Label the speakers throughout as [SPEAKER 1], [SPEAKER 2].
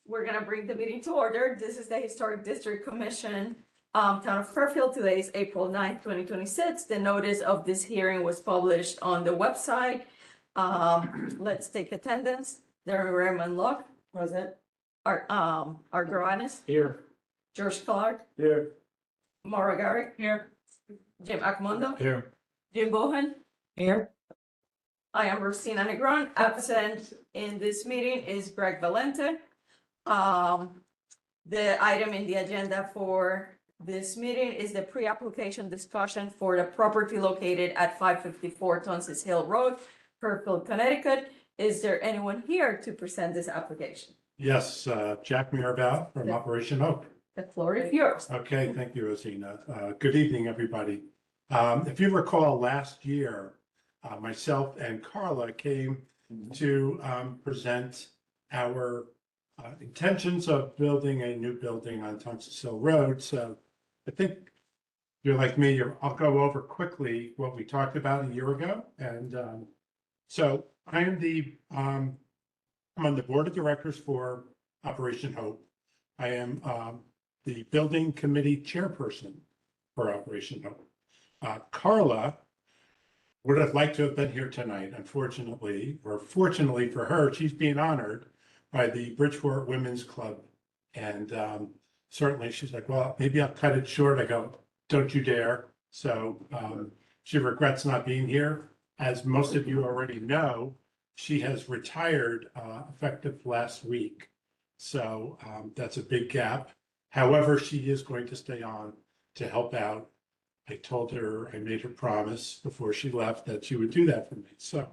[SPEAKER 1] we're gonna bring the meeting to order. This is the Historic District Commission, Town of Fairfield. Today is April 9th, 2026. The notice of this hearing was published on the website. Let's take attendance. Darren Raymond Locke, present. Art Garanis,
[SPEAKER 2] Here.
[SPEAKER 1] George Clark,
[SPEAKER 2] Here.
[SPEAKER 1] Maura Garrett,
[SPEAKER 2] Here.
[SPEAKER 1] Jim Akmundo,
[SPEAKER 2] Here.
[SPEAKER 1] Jim Bohan.
[SPEAKER 2] Here.
[SPEAKER 1] I am Rosina Negron. Absent in this meeting is Greg Valente. The item in the agenda for this meeting is the pre-application discussion for the property located at 554 Tonsas Hill Road, Fairfield, Connecticut. Is there anyone here to present this application?
[SPEAKER 3] Yes, Jack Mirabal from
[SPEAKER 1] Yeah.
[SPEAKER 3] Operation Hope.
[SPEAKER 1] The floor is yours.
[SPEAKER 3] Okay, thank you, Rosina. Good evening, everybody. If you recall, last year, myself and Carla came to present our intentions of building a new building on Tonsas Hill Road. So I think if you're like me, I'll go over quickly what we talked about a year ago. And so I am I'm on the board of directors for Operation Hope. I am the building committee chairperson for Operation Hope. Carla would have liked to have been here tonight. Unfortunately, or fortunately for her, she's being honored by the Bridgeport Women's Club. And certainly she's like, well, maybe I'll cut it short. I go, don't you dare. So she regrets not being here. As most of you already know, she has retired effective last week. So that's a big gap. However, she is going to stay on to help out. I told her, I made her promise before she left that she would do that for me. So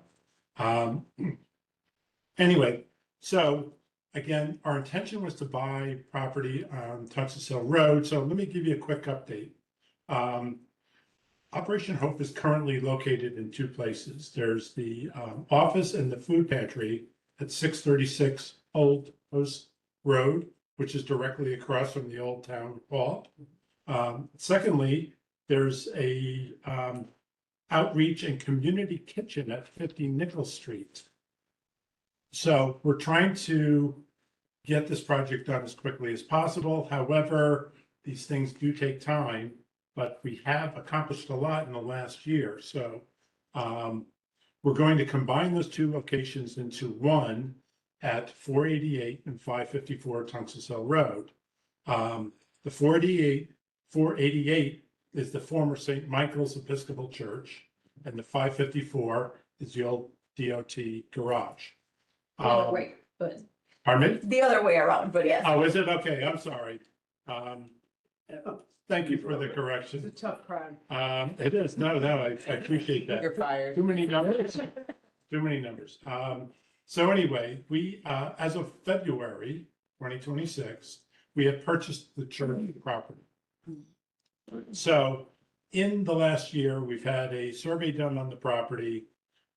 [SPEAKER 3] anyway, so again, our intention was to buy property on Tonsas Hill Road. So let me give you a quick update. Operation Hope is currently located in two places. There's the office and the food pantry at 636 Old Post Road, which is directly across from the old town hall. Secondly, there's a outreach and community kitchen at 50 Nichols Street. So we're trying to get this project done as quickly as possible. However, these things do take time, but we have accomplished a lot in the last year. So we're going to combine those two locations into one at 488 and 554 Tonsas Hill Road. The 488 is the former St. Michael's Episcopal Church, and the 554 is the old DOT garage.
[SPEAKER 1] The other way, but
[SPEAKER 3] Pardon me?
[SPEAKER 1] the other way around, but yes.
[SPEAKER 3] Oh, is it? Okay, I'm sorry. Thank you for the correction.
[SPEAKER 2] It's a tough crowd.
[SPEAKER 3] It is. No, I appreciate that.
[SPEAKER 2] You're fired.
[SPEAKER 3] Too many numbers. Too many numbers. So anyway, we, as of February 2026, we have purchased the church property. So in the last year, we've had a survey done on the property.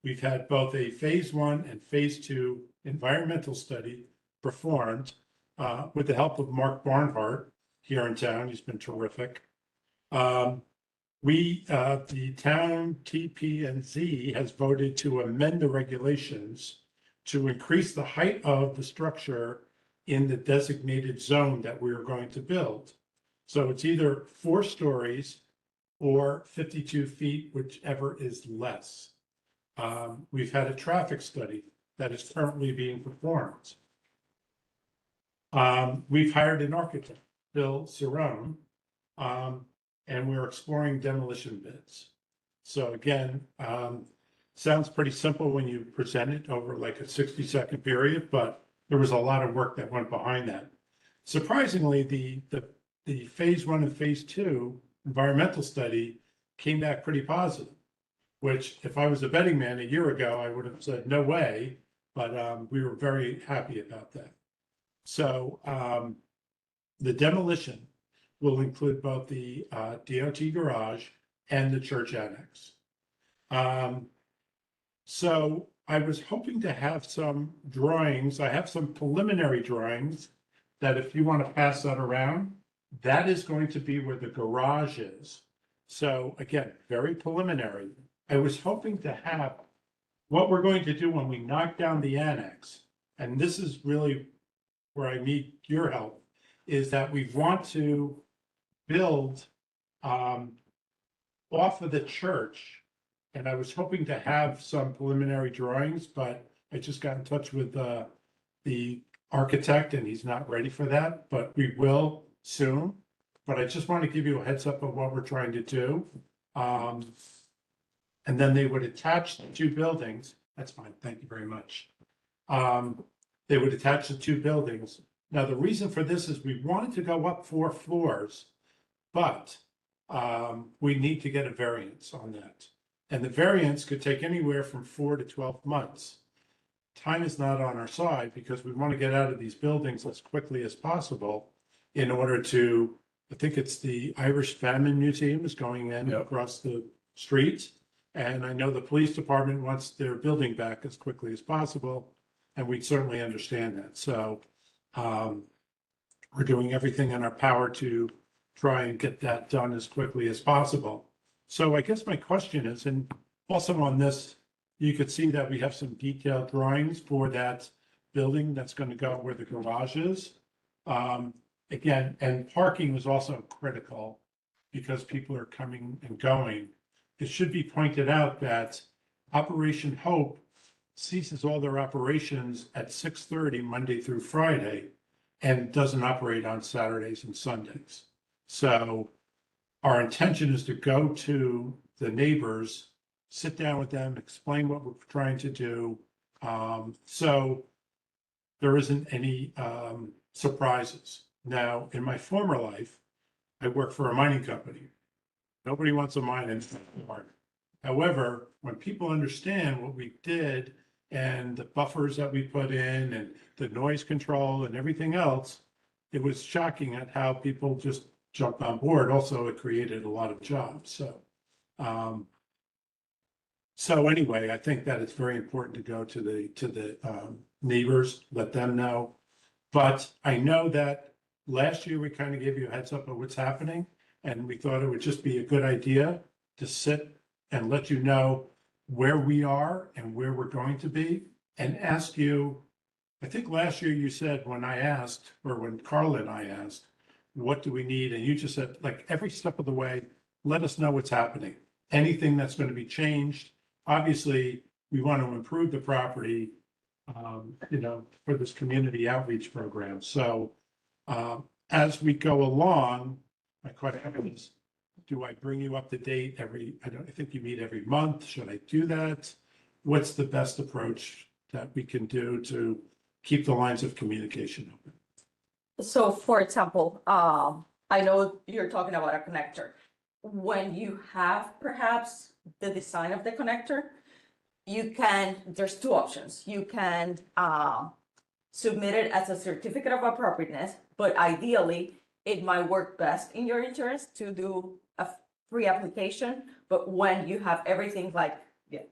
[SPEAKER 3] We've had both a phase 1 and phase 2 environmental study performed with the help of Mark Barnhart here in town. He's been terrific. The town TP&Z has voted to amend the regulations to increase the height of the structure in the designated zone that we are going to build. So it's either 4 stories or 52 feet, whichever is less. We've had a traffic study that is currently being performed. We've hired an architect, Bill Cerrone, and we're exploring demolition bids. So again, sounds pretty simple when you present it over like a 60-second period, but there was a lot of work that went behind that. Surprisingly, the phase 1 and phase 2 environmental study came back pretty positive, which if I was a betting man a year ago, I would have said, no way, but we were very happy about that. So the demolition will include both the DOT garage and the church annex. So I was hoping to have some drawings. I have some preliminary drawings that if you want to pass that around, that is going to be where the garage is. So again, very preliminary. I was hoping to have what we're going to do when we knock down the annex. And this is really where I need your help, is that we want to build off of the church. And I was hoping to have some preliminary drawings, but I just got in touch with the architect and he's not ready for that, but we will soon. But I just want to give you a heads up of what we're trying to do. And then they would attach the two buildings. That's fine. Thank you very much. They would attach the two buildings. Now, the reason for this is we wanted to go up 4 floors, but we need to get a variance on that. And the variance could take anywhere from 4 to 12 months. Time is not on our side because we want to get out of these buildings as quickly as possible in order to, I think it's the Irish Famine Museum is going in across the street. And I know the police department wants their building back as quickly as possible, and we certainly understand that. So we're doing everything in our power to try and get that done as quickly as possible. So I guess my question is, and also on this, you could see that we have some detailed drawings for that building that's going to go where the garage is. Again, and parking was also critical because people are coming and going. It should be pointed out that Operation Hope ceases all their operations at 6:30 Monday through Friday and doesn't operate on Saturdays and Sundays. So our intention is to go to the neighbors, sit down with them, explain what we're trying to do. So there isn't any surprises. Now, in my former life, I worked for a mining company. Nobody wants a mine in Florida. However, when people understand what we did and the buffers that we put in and the noise control and everything else, it was shocking at how people just jumped on board. Also, it created a lot of jobs. So anyway, I think that it's very important to go to the neighbors, let them know. But I know that last year we kind of gave you a heads up of what's happening. And we thought it would just be a good idea to sit and let you know where we are and where we're going to be and ask you. I think last year you said when I asked, or when Carla and I asked, what do we need? And you just said, like, every step of the way, let us know what's happening. Anything that's going to be changed. Obviously, we want to improve the property, for this community outreach program. So as we go along, my question is, do I bring you up to date I think you meet every month. Should I do that? What's the best approach that we can do to keep the lines of communication open?
[SPEAKER 1] So for example, I know you're talking about a connector. When you have perhaps the design of the connector, there's 2 options. You can submit it as a certificate of appropriateness, but ideally it might work best in your interest to do a free application, but when you have everything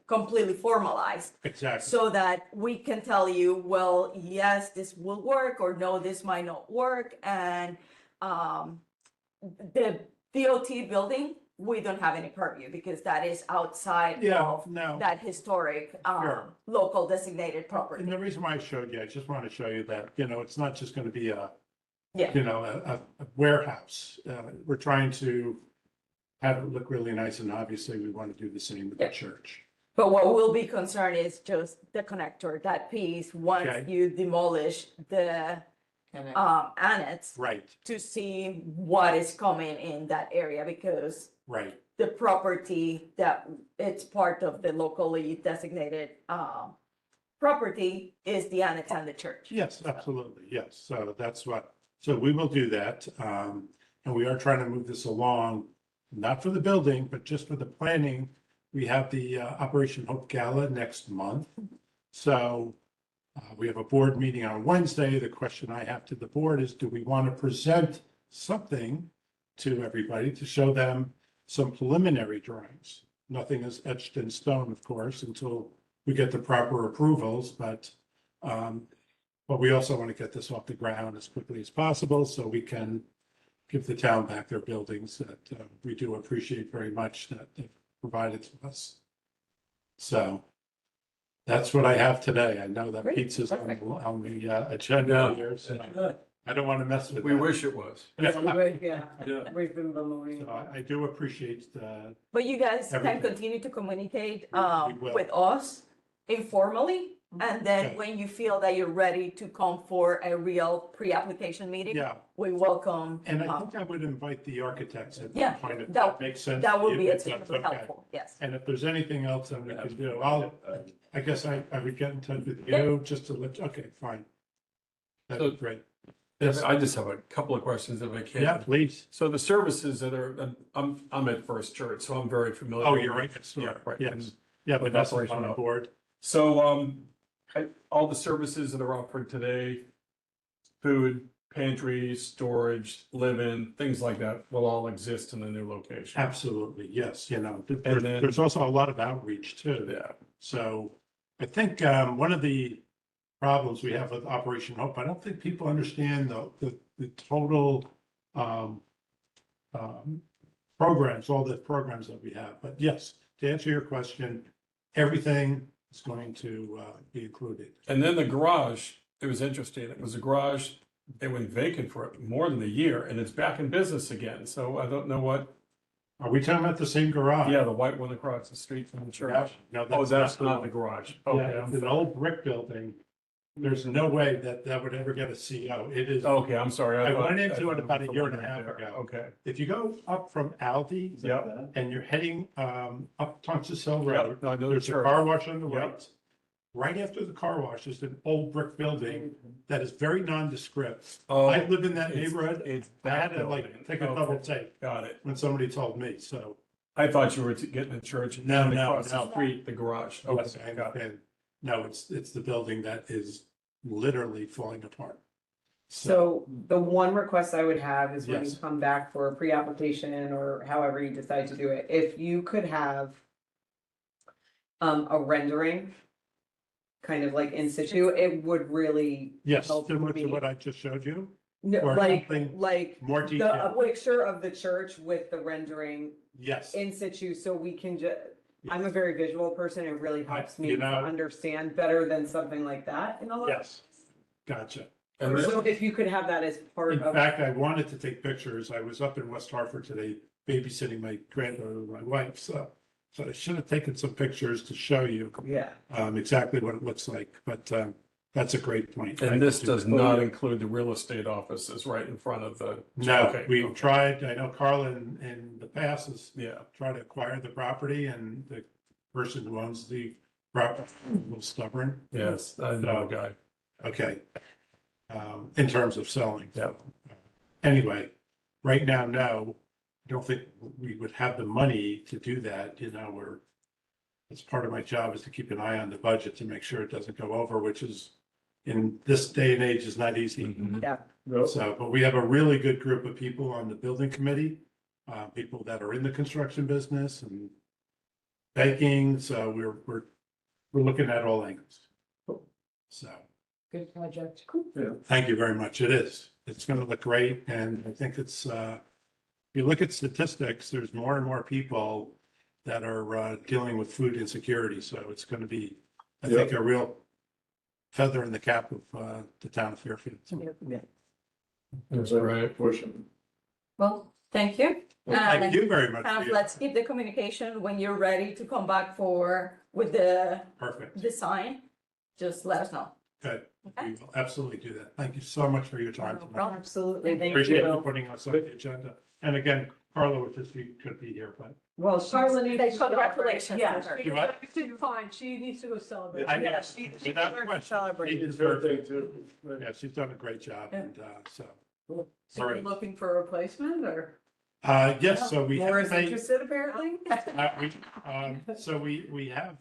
[SPEAKER 1] completely formalized.
[SPEAKER 3] Exactly.
[SPEAKER 1] So that we can tell you, well, yes, this will work, or no, this might not work. And the DOT building, we don't have any purview because that is outside of
[SPEAKER 3] No.
[SPEAKER 1] that historic
[SPEAKER 3] Sure.
[SPEAKER 1] local designated property.
[SPEAKER 3] And the reason why I showed you, I just want to show you that, it's not just going to be a warehouse. We're trying to have it look really nice, and obviously we want to do the same with the church.
[SPEAKER 1] But what will be concerned is just the connector, that piece, once
[SPEAKER 3] Okay.
[SPEAKER 1] you demolish the annex.
[SPEAKER 3] Right,
[SPEAKER 1] To see what is coming in that area, because
[SPEAKER 3] right.
[SPEAKER 1] the property that it's part of the locally designated property is the annex and the church.
[SPEAKER 3] Yes, absolutely. Yes. So we will do that. And we are trying to move this along, not for the building, but just for the planning. We have the Operation Hope Gala next month. So we have a board meeting on Wednesday. The question I have to the board is, do we want to present something to everybody to show them some preliminary drawings? Nothing is etched in stone, of course, until we get the proper approvals, but we also want to get this off the ground as quickly as possible so we can give the town back their buildings that we do appreciate very much that they've provided to us. So That's what I have today. I know that
[SPEAKER 1] Great,
[SPEAKER 3] pizza's on
[SPEAKER 1] perfect.
[SPEAKER 3] on the agenda here, so I don't want to mess with
[SPEAKER 2] We
[SPEAKER 3] that.
[SPEAKER 2] wish it was.
[SPEAKER 4] Yeah,
[SPEAKER 2] Yeah.
[SPEAKER 4] we've been bemoaning.
[SPEAKER 3] So I do appreciate the,
[SPEAKER 1] But you guys can
[SPEAKER 3] Everything.
[SPEAKER 1] continue to communicate
[SPEAKER 3] We will.
[SPEAKER 1] with us informally. And then
[SPEAKER 3] Okay.
[SPEAKER 1] when you feel that you're ready to come for a real pre-application meeting,
[SPEAKER 3] yeah.
[SPEAKER 1] we welcome.
[SPEAKER 3] And I think I would invite the architects at
[SPEAKER 1] Yeah,
[SPEAKER 3] that point, if
[SPEAKER 1] that-
[SPEAKER 3] that makes sense.
[SPEAKER 1] That
[SPEAKER 3] to
[SPEAKER 1] would
[SPEAKER 3] you,
[SPEAKER 1] be
[SPEAKER 3] if that's
[SPEAKER 1] extremely
[SPEAKER 3] okay.
[SPEAKER 1] helpful, yes.
[SPEAKER 3] And if there's anything else that we can do, I guess I would get in touch with you just to let, okay, fine. That'd be great.
[SPEAKER 2] Yes, I just have a couple of questions if I can.
[SPEAKER 3] Yeah, please.
[SPEAKER 2] So the services that are, I'm at First Church, so I'm very familiar.
[SPEAKER 3] Oh,
[SPEAKER 2] with-
[SPEAKER 3] you're right next door.
[SPEAKER 2] Yeah, right.
[SPEAKER 3] Yes. Yeah, but
[SPEAKER 2] With
[SPEAKER 3] that's on
[SPEAKER 2] Operation
[SPEAKER 3] the
[SPEAKER 2] Up.
[SPEAKER 3] board.
[SPEAKER 2] So, all the services that are offered today, food, pantry, storage, live-in, things like that will all exist in the new location.
[SPEAKER 3] Absolutely, yes,
[SPEAKER 2] And then-
[SPEAKER 3] there's also a lot of outreach too.
[SPEAKER 2] Yeah.
[SPEAKER 3] So I think one of the problems we have with Operation Hope, I don't think people understand the total programs, all the programs that we have. But yes, to answer your question, everything is going to be included.
[SPEAKER 2] And then the garage, it was interesting. It was a garage, it went vacant for more than a year and it's back in business again. So I don't know what,
[SPEAKER 3] Are we talking about the same garage?
[SPEAKER 2] yeah, the white one across the street from the church.
[SPEAKER 3] No,
[SPEAKER 2] Oh, that's
[SPEAKER 3] the
[SPEAKER 2] not
[SPEAKER 3] one.
[SPEAKER 2] the garage.
[SPEAKER 3] Yeah,
[SPEAKER 2] Okay.
[SPEAKER 3] it's an old brick building. There's no way that would ever get a CO. It is,
[SPEAKER 2] Okay, I'm sorry.
[SPEAKER 3] I
[SPEAKER 2] thought-
[SPEAKER 3] went into it
[SPEAKER 2] thought
[SPEAKER 3] about a
[SPEAKER 2] was
[SPEAKER 3] year and a
[SPEAKER 2] right
[SPEAKER 3] half
[SPEAKER 2] there.
[SPEAKER 3] ago.
[SPEAKER 2] Okay.
[SPEAKER 3] if you go up from Aldi
[SPEAKER 2] Yep.
[SPEAKER 3] and you're heading up Tungus Hill
[SPEAKER 2] Yeah,
[SPEAKER 3] Road,
[SPEAKER 2] I know the
[SPEAKER 3] there's a
[SPEAKER 2] church.
[SPEAKER 3] car wash on the
[SPEAKER 2] Yep.
[SPEAKER 3] right. Right after the car wash is an old brick building that is very nondescript.
[SPEAKER 2] Oh,
[SPEAKER 3] I live in that
[SPEAKER 2] it's-
[SPEAKER 3] neighborhood.
[SPEAKER 2] It's
[SPEAKER 3] I had
[SPEAKER 2] that
[SPEAKER 3] to
[SPEAKER 2] building.
[SPEAKER 3] like take a
[SPEAKER 2] Okay,
[SPEAKER 3] double take
[SPEAKER 2] Got it.
[SPEAKER 3] when somebody told me, so.
[SPEAKER 2] I thought you were getting a church.
[SPEAKER 3] No,
[SPEAKER 2] and
[SPEAKER 3] no,
[SPEAKER 2] across the
[SPEAKER 3] no.
[SPEAKER 2] street, the garage.
[SPEAKER 3] Yes,
[SPEAKER 2] Okay, got it.
[SPEAKER 3] and no, it's the building that is literally falling apart.
[SPEAKER 4] So the one request I would have is when you
[SPEAKER 3] Yes.
[SPEAKER 4] come back for a pre-application or however you decide to do it, if you could have a rendering, kind of like in situ, it would really
[SPEAKER 3] Yes,
[SPEAKER 4] help
[SPEAKER 3] similar to
[SPEAKER 4] me.
[SPEAKER 3] what I just showed you,
[SPEAKER 4] No,
[SPEAKER 3] or
[SPEAKER 4] like,
[SPEAKER 3] something
[SPEAKER 4] like
[SPEAKER 3] more
[SPEAKER 4] a
[SPEAKER 3] detailed.
[SPEAKER 4] picture of the church with the rendering
[SPEAKER 3] Yes,
[SPEAKER 4] in situ, so we can just, I'm a very visual person, it really helps me
[SPEAKER 3] you
[SPEAKER 4] to
[SPEAKER 3] know-
[SPEAKER 4] understand better than something like that in a lot.
[SPEAKER 3] yes, gotcha.
[SPEAKER 2] And this-
[SPEAKER 4] So if you could have that as part
[SPEAKER 3] In
[SPEAKER 4] of,
[SPEAKER 3] fact, I wanted to take pictures. I was up in West Hartford today babysitting my granddaughter and my wife, so I should have taken some pictures to show you
[SPEAKER 4] yeah.
[SPEAKER 3] exactly what it looks like, but that's a great point. I
[SPEAKER 2] And this
[SPEAKER 3] can do
[SPEAKER 2] does
[SPEAKER 3] that.
[SPEAKER 2] not include the real estate offices right in front of the.
[SPEAKER 3] No,
[SPEAKER 2] Okay,
[SPEAKER 3] we've
[SPEAKER 2] okay.
[SPEAKER 3] tried, I know Carla in the past has
[SPEAKER 2] Yeah,
[SPEAKER 3] tried to acquire the property and the person who owns the property is a little stubborn.
[SPEAKER 2] yes, I know a guy.
[SPEAKER 3] Okay. In terms of selling.
[SPEAKER 2] Yeah.
[SPEAKER 3] Anyway, right now, no, I don't think we would have the money to do that, it's part of my job is to keep an eye on the budget to make sure it doesn't go over, which is in this day and age is not easy. So, but we have a really good group of people on the building committee, people that are in the construction business and banking, so we're looking at all angles. So.
[SPEAKER 4] Good project.
[SPEAKER 3] Thank you very much. It is. It's going to look great. And I think it's, if you look at statistics, there's more and more people that are dealing with food insecurity. So it's going to be, I think, a real feather in the cap of the town of Fairfield.
[SPEAKER 2] That's right.
[SPEAKER 1] Well, thank you.
[SPEAKER 3] Thank you very much.
[SPEAKER 1] Kind
[SPEAKER 3] for
[SPEAKER 1] of
[SPEAKER 3] your-
[SPEAKER 1] let's keep the communication when you're ready to come back with the
[SPEAKER 3] Perfect.
[SPEAKER 1] design. Just let us know.
[SPEAKER 3] Good.
[SPEAKER 1] Okay?
[SPEAKER 3] We will absolutely do that. Thank you so much for your time.
[SPEAKER 1] No
[SPEAKER 3] tonight.
[SPEAKER 1] problem.
[SPEAKER 4] Absolutely, thank
[SPEAKER 3] Appreciate you
[SPEAKER 4] you.
[SPEAKER 3] putting us on the agenda. And again, Carla would just be, could be here, but
[SPEAKER 4] Well,
[SPEAKER 1] Charlotte
[SPEAKER 4] she's,
[SPEAKER 1] needs to congratulations.
[SPEAKER 4] Yeah.
[SPEAKER 1] to her.
[SPEAKER 3] You what?
[SPEAKER 5] She's fine, she needs to go celebrate.
[SPEAKER 3] I know.
[SPEAKER 4] yeah, she
[SPEAKER 3] Without
[SPEAKER 4] deserves to
[SPEAKER 3] question.
[SPEAKER 4] celebrate.
[SPEAKER 3] She deserves it. Yeah, she's done a great job
[SPEAKER 1] Yeah.
[SPEAKER 3] and so.
[SPEAKER 5] So you're
[SPEAKER 3] Alright.
[SPEAKER 5] looking for a replacement or?
[SPEAKER 3] Yes, so we
[SPEAKER 4] Laura's
[SPEAKER 3] have a,
[SPEAKER 4] interested apparently.
[SPEAKER 3] so we have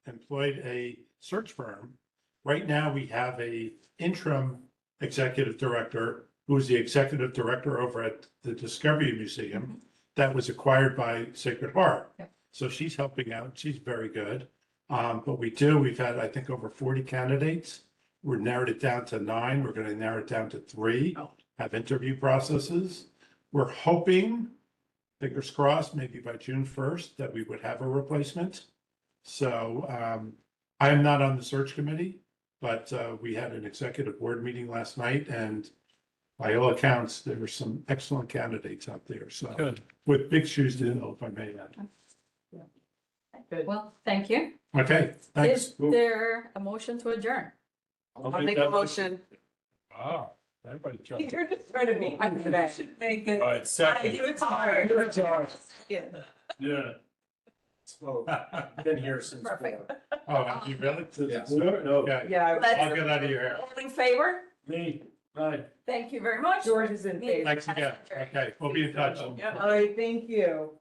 [SPEAKER 3] employed a search firm. Right now, we have a interim executive director who is the executive director over at the Discovery Museum that was acquired by Sacred Heart.
[SPEAKER 1] Yep.
[SPEAKER 3] So she's helping out. She's very good. But we've had, I think, over 40 candidates. We're narrowed it down to 9. We're going to narrow it down to 3,
[SPEAKER 1] Oh.
[SPEAKER 3] have interview processes. We're hoping, fingers crossed, maybe by June 1st, that we would have a replacement. So I am not on the search committee, but we had an executive board meeting last night and by all accounts, there were some excellent candidates out there. So
[SPEAKER 2] Good.
[SPEAKER 3] with big shoes to fill, if I may add.
[SPEAKER 1] Well, thank you.
[SPEAKER 3] Okay, thanks.
[SPEAKER 1] Is there a motion to adjourn?
[SPEAKER 5] I'll make a motion.
[SPEAKER 2] Wow, everybody jumped.
[SPEAKER 4] You're just trying to be hype today.
[SPEAKER 5] Make
[SPEAKER 2] All
[SPEAKER 5] it.
[SPEAKER 2] right, second.
[SPEAKER 1] It's hard.
[SPEAKER 5] Yeah.
[SPEAKER 2] Yeah.
[SPEAKER 6] Been here since.
[SPEAKER 1] Perfect.
[SPEAKER 3] Oh, you really?
[SPEAKER 6] Yeah.
[SPEAKER 3] Okay,
[SPEAKER 4] Yeah,
[SPEAKER 3] I'll get out of your hair.
[SPEAKER 1] All in favor?
[SPEAKER 6] Me, right.
[SPEAKER 1] Thank you very much.
[SPEAKER 4] George is in favor.
[SPEAKER 3] Thanks again. Okay, we'll be in touch.
[SPEAKER 4] All right, thank you.